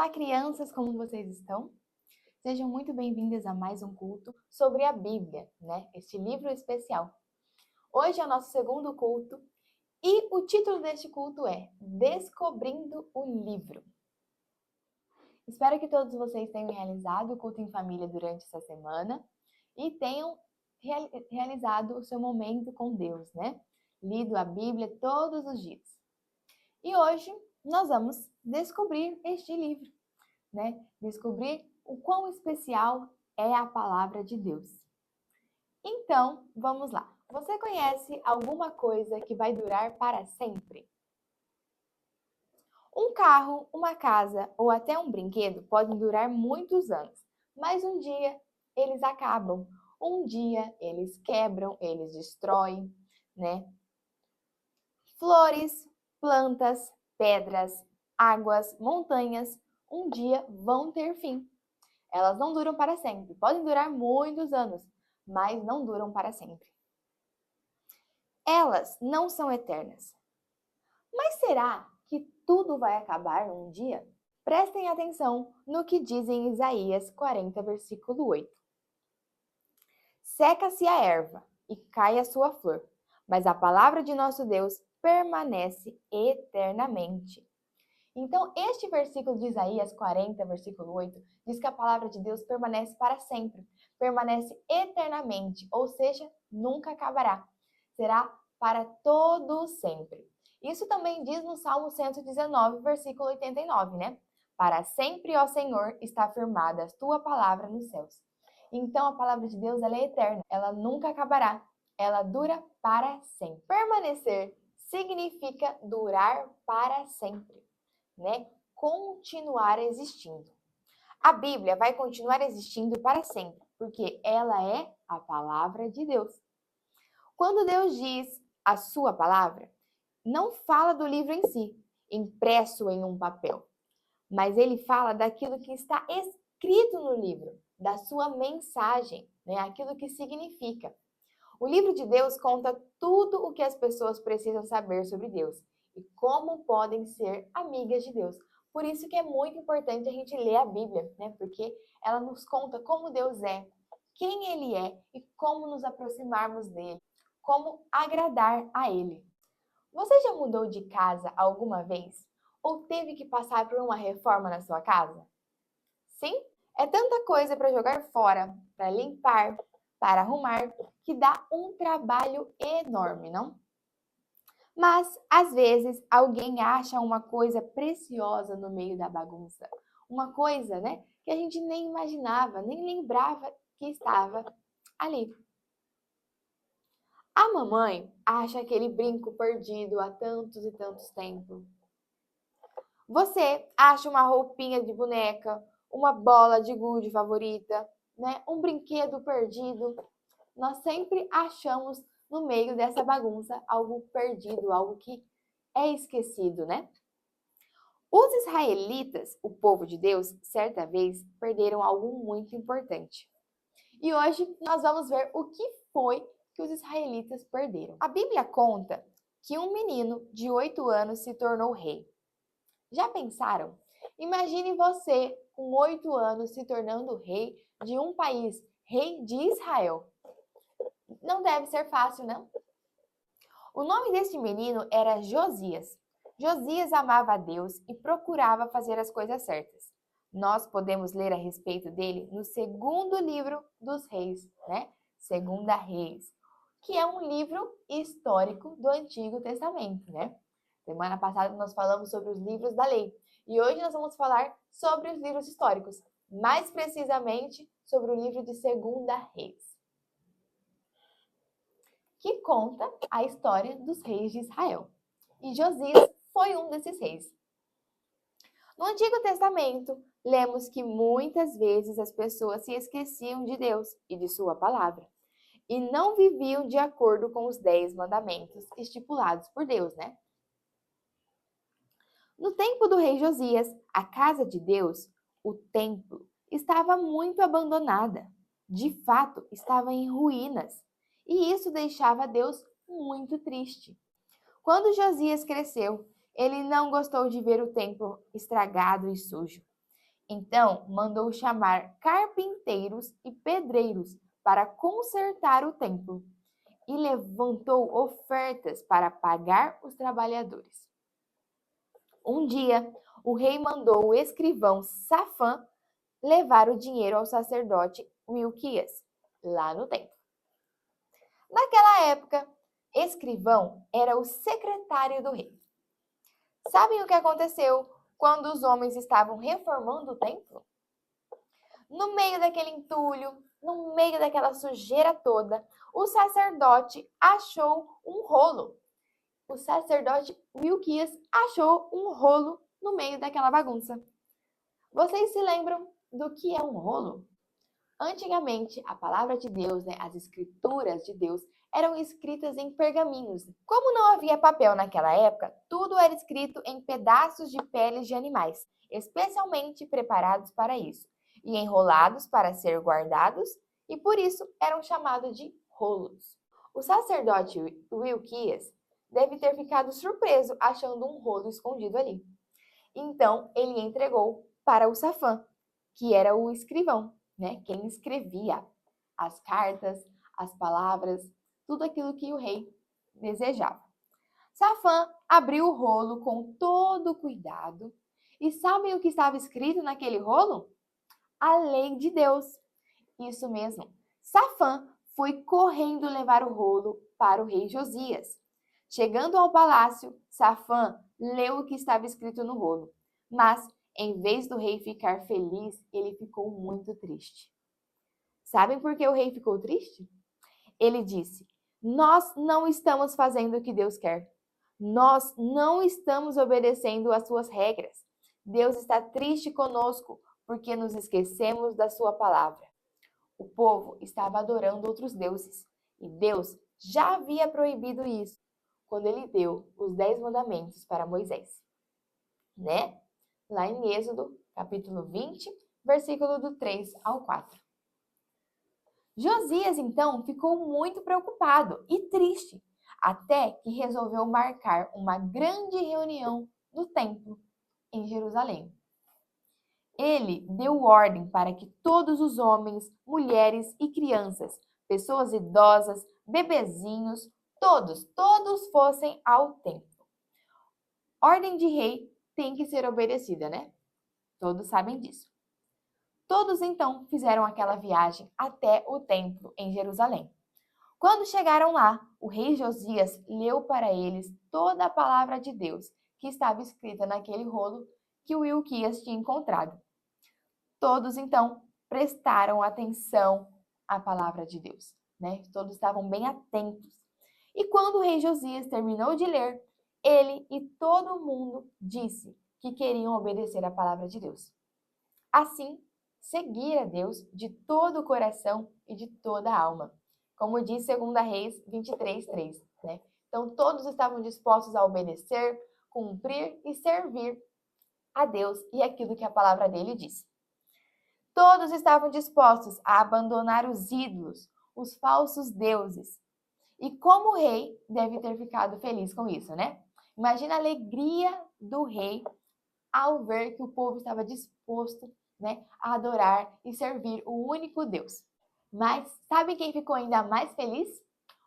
Olá, crianças, como vocês estão? Sejam muito bem-vindas a mais um culto sobre a Bíblia, né? Este livro especial. Hoje é o nosso segundo culto e o título deste culto é Descobrindo o Livro. Espero que todos vocês tenham realizado o culto em família durante essa semana e tenham realizado o seu momento com Deus, né? Lido a Bíblia todos os dias. E hoje nós vamos descobrir este livro, né? Descobrir o quão especial é a palavra de Deus. Então, vamos lá. Você conhece alguma coisa que vai durar para sempre? Um carro, uma casa ou até um brinquedo podem durar muitos anos, mas um dia eles acabam. Um dia eles quebram, eles destroem, né? Flores, plantas, pedras, águas, montanhas, um dia vão ter fim. Elas não duram para sempre. Podem durar muitos anos, mas não duram para sempre. Elas não são eternas. Mas será que tudo vai acabar um dia? Prestem atenção no que diz em Isaías 40, versículo 8. Seca-se a erva e cai a sua flor, mas a palavra de nosso Deus permanece eternamente. Então, este versículo de Isaías 40, versículo 8, diz que a palavra de Deus permanece para sempre, permanece eternamente, ou seja, nunca acabará. Será para todo sempre. Isso também diz no Salmo 119, versículo 89, né? Para sempre, ó Senhor, está firmada a tua palavra nos céus. Então, a palavra de Deus, ela é eterna, ela nunca acabará, ela dura para sempre. Permanecer significa durar para sempre, né? Continuar existindo. A Bíblia vai continuar existindo para sempre, porque ela é a palavra de Deus. Quando Deus diz a sua palavra, não fala do livro em si, impresso em um papel, mas ele fala daquilo que está escrito no livro, da sua mensagem, né? Aquilo que significa. O livro de Deus conta tudo o que as pessoas precisam saber sobre Deus e como podem ser amigas de Deus. Por isso que é muito importante a gente ler a Bíblia, né? Porque ela nos conta como Deus é, quem Ele é e como nos aproximarmos dele, como agradar a Ele. Você já mudou de casa alguma vez? Ou teve que passar por uma reforma na sua casa? Sim? É tanta coisa para jogar fora, para limpar, para arrumar, que dá um trabalho enorme, não? Mas, às vezes, alguém acha uma coisa preciosa no meio da bagunça. Uma coisa, né, que a gente nem imaginava, nem lembrava que estava ali. A mamãe acha aquele brinco perdido há tantos e tantos tempos. Você acha uma roupinha de boneca, uma bola de gude favorita, né, um brinquedo perdido. Nós sempre achamos no meio dessa bagunça algo perdido, algo que é esquecido, né? Os israelitas, o povo de Deus, certa vez perderam algo muito importante. E hoje nós vamos ver o que foi que os israelitas perderam. A Bíblia conta que um menino de 8 anos se tornou rei. Já pensaram? Imagine você com 8 anos se tornando rei de um país, rei de Israel. Não deve ser fácil, não? O nome deste menino era Josias. Josias amava a Deus e procurava fazer as coisas certas. Nós podemos ler a respeito dele no segundo livro dos reis, né? Segunda Reis, que é um livro histórico do Antigo Testamento, né? Semana passada nós falamos sobre os livros da lei e hoje nós vamos falar sobre os livros históricos, mais precisamente sobre o livro de Segunda Reis, que conta a história dos reis de Israel. E Josias foi um desses reis. No Antigo Testamento, lemos que muitas vezes as pessoas se esqueciam de Deus e de sua palavra, e não viviam de acordo com os 10 mandamentos estipulados por Deus, né? No tempo do rei Josias, a casa de Deus, o templo, estava muito abandonada. De fato, estava em ruínas. E isso deixava Deus muito triste. Quando Josias cresceu, ele não gostou de ver o templo estragado e sujo. Então mandou chamar carpinteiros e pedreiros para consertar o templo e levantou ofertas para pagar os trabalhadores. Um dia, o rei mandou o escrivão Safã levar o dinheiro ao sacerdote Wilquias, lá no templo. Naquela época, escrivão era o secretário do rei. Sabem o que aconteceu quando os homens estavam reformando o templo? No meio daquele entulho, no meio daquela sujeira toda, o sacerdote achou um rolo. O sacerdote Wilquias achou um rolo no meio daquela bagunça. Vocês se lembram do que é um rolo? Antigamente, a palavra de Deus, as escrituras de Deus, eram escritas em pergaminhos. Como não havia papel naquela época, tudo era escrito em pedaços de peles de animais, especialmente preparados para isso, e enrolados para ser guardados, e por isso eram chamados de rolos. O sacerdote Wilquias deve ter ficado surpreso achando um rolo escondido ali. Então, ele entregou para o Safã, que era o escrivão, quem escrevia as cartas, as palavras, tudo aquilo que o rei desejava. Safã abriu o rolo com todo cuidado e sabem o que estava escrito naquele rolo? A lei de Deus. Isso mesmo. Safã foi correndo levar o rolo para o rei Josias. Chegando ao palácio, Safã leu o que estava escrito no rolo, mas em vez do rei ficar feliz, ele ficou muito triste. Sabem por que o rei ficou triste? Ele disse: nós não estamos fazendo o que Deus quer. Nós não estamos obedecendo às suas regras. Deus está triste conosco porque nos esquecemos da sua palavra. O povo estava adorando outros deuses e Deus já havia proibido isso quando ele deu os 10 mandamentos para Moisés, Lá em Êxodo, capítulo 20, versículo do 3 ao 4. Josias, então, ficou muito preocupado e triste, até que resolveu marcar uma grande reunião no templo em Jerusalém. Ele deu ordem para que todos os homens, mulheres e crianças, pessoas idosas, bebezinhos, todos fossem ao templo. Ordem de rei tem que ser obedecida, Todos sabem disso. Todos então fizeram aquela viagem até o templo em Jerusalém. Quando chegaram lá, o rei Josias leu para eles toda a palavra de Deus que estava escrita naquele rolo que o Wilquias tinha encontrado. Todos então prestaram atenção à palavra de Deus, Todos estavam bem atentos. E quando o rei Josias terminou de ler, ele e todo mundo disse que queriam obedecer à palavra de Deus. Assim, seguir a Deus de todo o coração e de toda a alma. Como diz 2 Reis 23:3, Então, todos estavam dispostos a obedecer, cumprir e servir a Deus e aquilo que a palavra dele diz. Todos estavam dispostos a abandonar os ídolos, os falsos deuses. E como o rei deve ter ficado feliz com isso, Imagina a alegria do rei ao ver que o povo estava disposto, a adorar e servir o único Deus. Mas sabe quem ficou ainda mais feliz?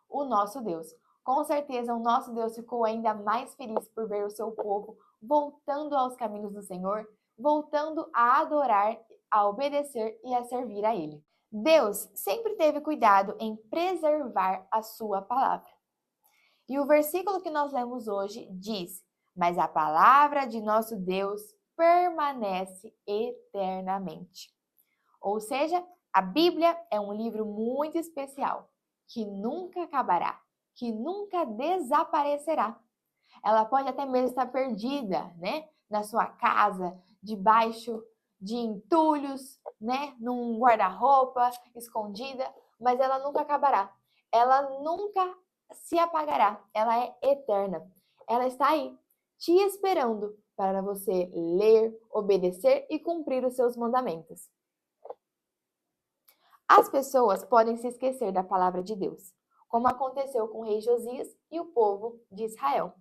O nosso Deus. Com certeza o nosso Deus ficou ainda mais feliz por ver o seu povo voltando aos caminhos do Senhor, voltando a adorar, a obedecer e a servir a Ele. Deus sempre teve cuidado em preservar a sua palavra. E o versículo que nós lemos hoje diz: mas a palavra de nosso Deus permanece eternamente. Ou seja, a Bíblia é um livro muito especial, que nunca acabará, que nunca desaparecerá. Ela pode até mesmo estar perdida, na sua casa, debaixo de entulhos, num guarda-roupa, escondida, mas ela nunca acabará. Ela nunca se apagará. Ela é eterna. Ela está aí, te esperando para você ler, obedecer e cumprir os seus mandamentos. As pessoas podem se esquecer da palavra de Deus, como aconteceu com o rei Josias e o povo de Israel.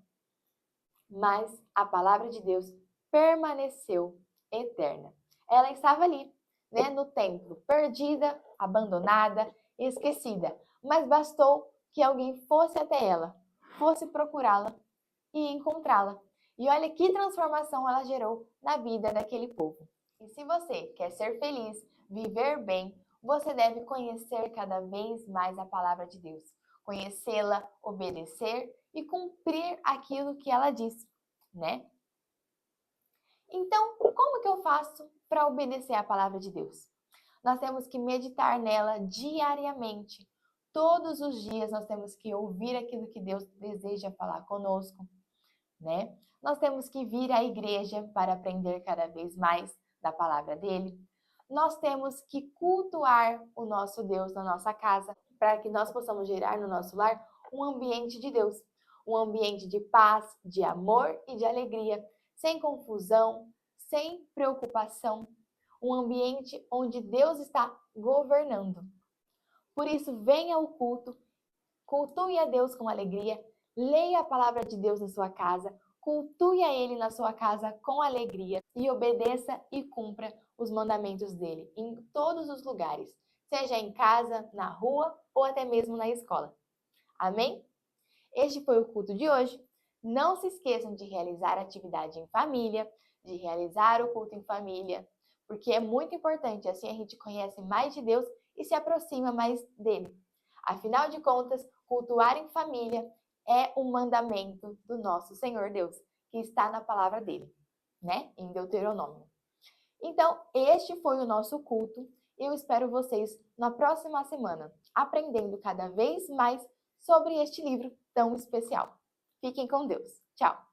Mas a palavra de Deus permaneceu eterna. ela estava ali, né, no templo, perdida, abandonada, esquecida. Mas bastou que alguém fosse até ela, fosse procurá-la e encontrá-la. E olha que transformação ela gerou na vida daquele povo. E se você quer ser feliz, viver bem, você deve conhecer cada vez mais a palavra de Deus. Conhecê-la, obedecer e cumprir aquilo que ela diz, né? Então, como que eu faço para obedecer a palavra de Deus? Nós temos que meditar nela diariamente. Todos os dias nós temos que ouvir aquilo que Deus deseja falar conosco, né? Nós temos que vir à igreja para aprender cada vez mais da palavra dele. Nós temos que cultuar o nosso Deus na nossa casa, para que nós possamos gerar no nosso lar um ambiente de Deus, um ambiente de paz, de amor e de alegria, sem confusão, sem preocupação, um ambiente onde Deus está governando. Por isso, venha ao culto, cultue a Deus com alegria, leia a palavra de Deus na sua casa, cultue a Ele na sua casa com alegria e obedeça e cumpra os mandamentos dele em todos os lugares, seja em casa, na rua ou até mesmo na escola. Amém? Este foi o culto de hoje. Não se esqueçam de realizar atividade em família, de realizar o culto em família, porque é muito importante, assim a gente conhece mais de Deus e se aproxima mais dele. Afinal de contas, cultuar em família é um mandamento do nosso Senhor Deus, que está na palavra dele, né? Em Deuteronômio. Então, este foi o nosso culto. Eu espero vocês na próxima semana, aprendendo cada vez mais sobre este livro tão especial. Fiquem com Deus. Tchau!